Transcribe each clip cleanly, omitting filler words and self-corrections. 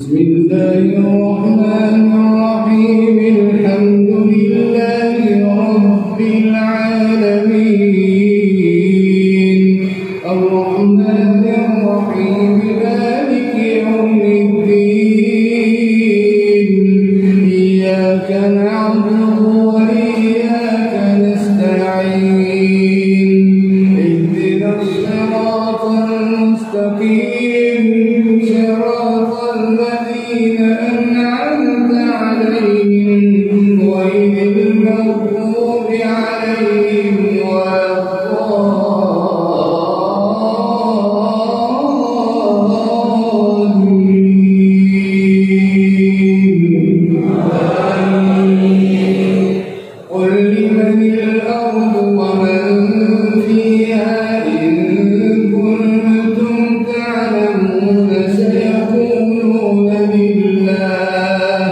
بسم الله الرحمن الرحيم. الحمد لله رب العالمين الرحمن الرحيم مالك يوم الدين إياك نعبد وإياك نستعين اهدنا الصراط المستقيم صراط الذين أنعمت عليهم غير المغضوب عليهم ولا الضالين. قل لمن الأرض ومن فيها إن كنتم تعلمون سيقولون لله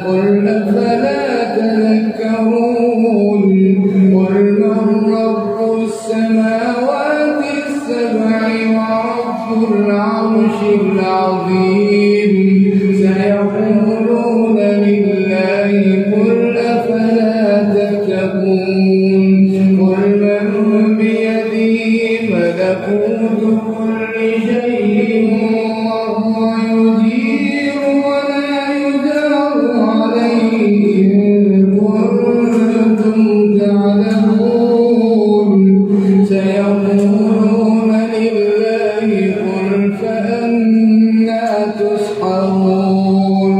قل أفلا تذكرون. قل من رب السماوات السبع ورب العرش العظيم سيقولون لله قل أفلا تتقون. قل من بيده ملكوت كل شيء وهو يجير ولا يجار عليه إن كنتم تعلمون سيقولون لله قل فأنى تسحرون.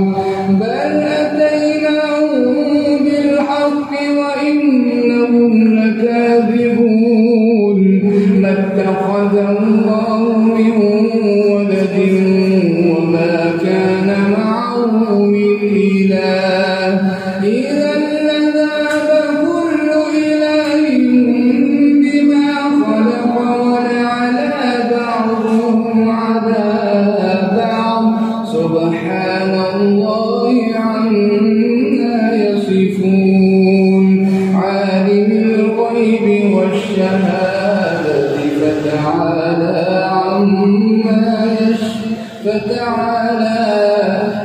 بل أتيناهم بالحق وإنهم لكاذبون. ما اتخذ الله من ولد وما كان معه من إله إذا لذهب كل إله بما خلق ولعلى بعضهم على بعض سبحان الله عما يصفون. عالم الغيب والشهادة فتعالى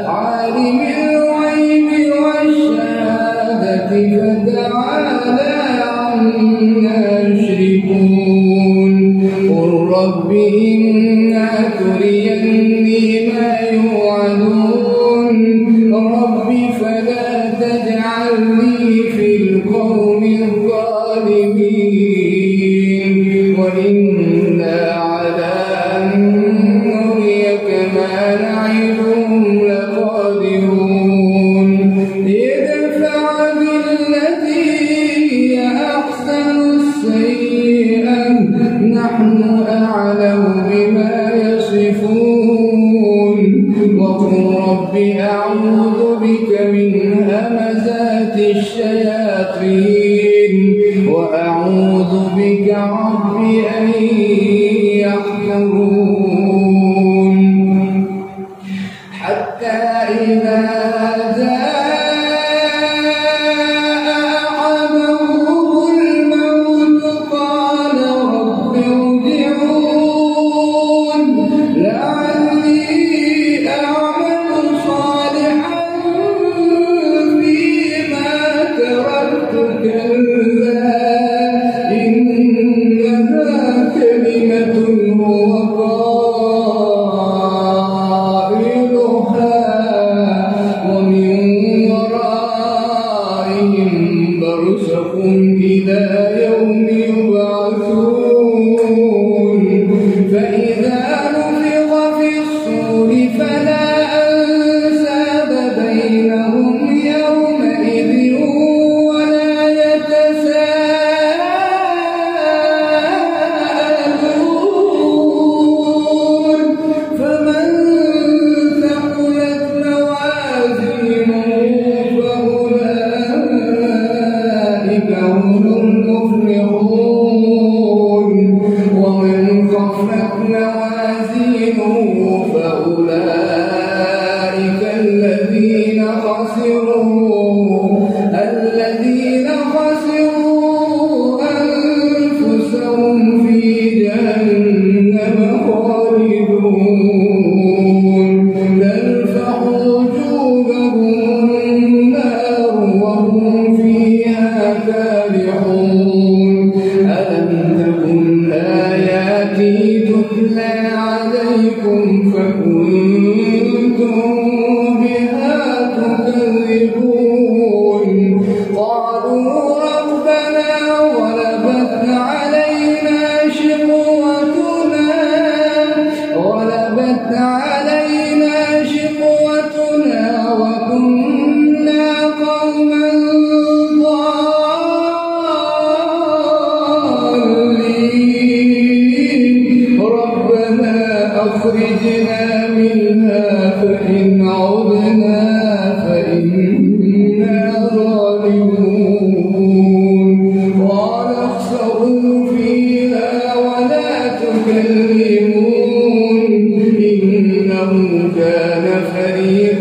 عالم الغيب والشهادة فتعالى عما يشركون. قل رب إما تريني ما يوعدون رب فلا تجعلني في القوم الظالمين وإنا على أن نريك ما نعدهم لقادرون. ادفع بالتي هي أحسن السيئة نحن أعلم بما يصفون. وقل رب أعوذ بك من همزات الشياطين وأعوذ بك رب أن يحضرون. حتى إذا جاء أحدهم الموت قال رب ارجعون لعلي أعمل صالحا فيما تركت كلا إنها كلمة هو قائلها ومن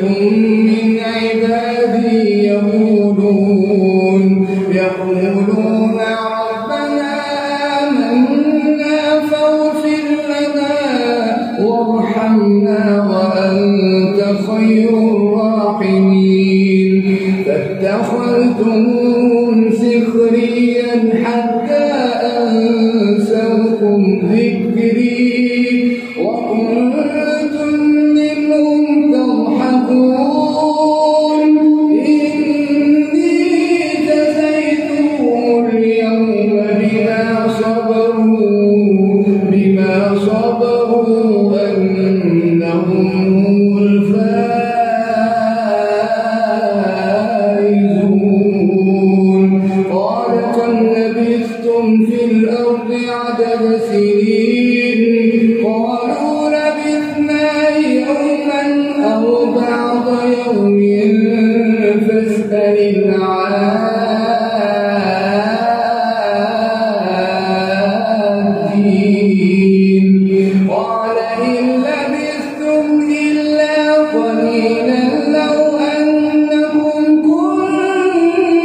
كثير من عبادي يقولون ربنا آمنا فاغفر لنا وارحمنا وأنت خير الراحمين فاتخذتموهم سخريا حتى أنسوكم ذكري وكنتم منهم تضحكون إني جزيتهم اليوم بما صبروا أنهم هم الفائزون قال كم لبثتم في الأرض عدد سنين قالوا لبثنا يوما أو بعض يوم فاسأل العادين قال إن لبثتم إلا قليلا لو أنكم كنتم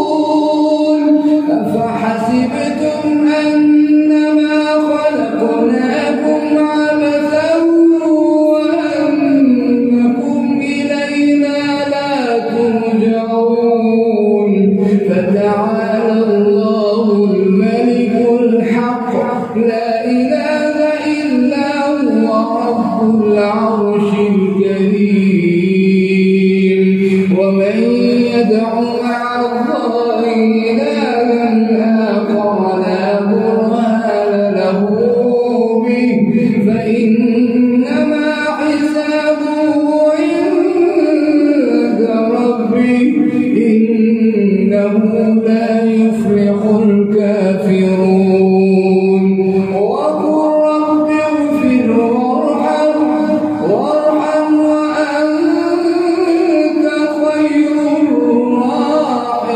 تعلمون أفحسبتم أنما خلقناكم عبثا وأنكم إلينا لا ترجعون فتعالى الله الملك الحق لا إله إلا هو رب العرش الكريم ومن يدع مع الله إلها آخر لا برهان له به فإنما حسابه عند ربه إنه لا يفلح الكافرون وقل رب اغفر وارحم وأنت خير الراحمين